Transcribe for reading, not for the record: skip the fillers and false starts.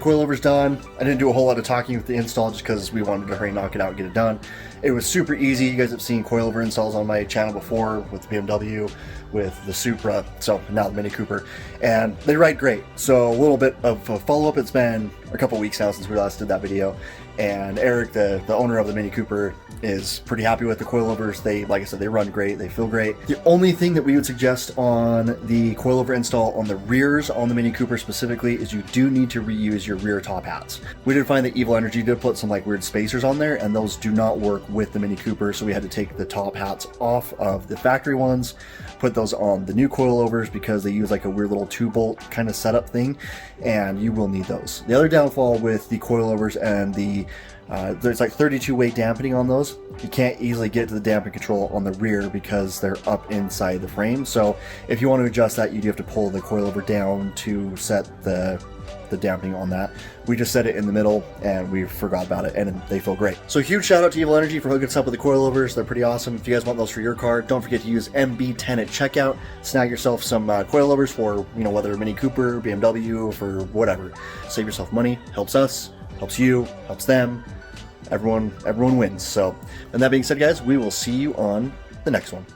coilovers done. I didn't do a whole lot of talking with the install just because we wanted to hurry, knock it out, and get it done. It was super easy. You guys have seen coilover installs on my channel before with the BMW, with the Supra, so now the Mini Cooper, and they ride great. So a little bit of a follow-up. It's been a couple weeks now since we last did that video, and Eric, the owner of the Mini Cooper, is pretty happy with the coilovers. They, like I said, they run great, they feel great. The only thing that we would suggest on the coilover install on the rears on the Mini Cooper specifically is you do need to reuse your rear top hats. We did find that Evilenergy did put some like weird spacers on there, and those do not work with the Mini Cooper, so we had to take the top hats off of the factory ones, put those on the new coilovers because they use like a weird little 2-bolt kind of setup thing, and you will need those. The other downfall with the coilovers and the there's like 32 weight dampening on those. You can't easily get to the dampen control on the rear because they're up inside the frame. So if you want to adjust that, you do have to pull the coilover down to set the dampening on that. We just set it in the middle and we forgot about it, and they feel great. So huge shout out to Evilenergy for hooking us up with the coilovers. They're pretty awesome. If you guys want those for your car, don't forget to use MB10 at checkout. Snag yourself some coilovers for, you know, whether Mini Cooper, BMW, for whatever. Save yourself money, helps us, helps you, helps them. Everyone wins. So, and that being said, guys, we will see you on the next one.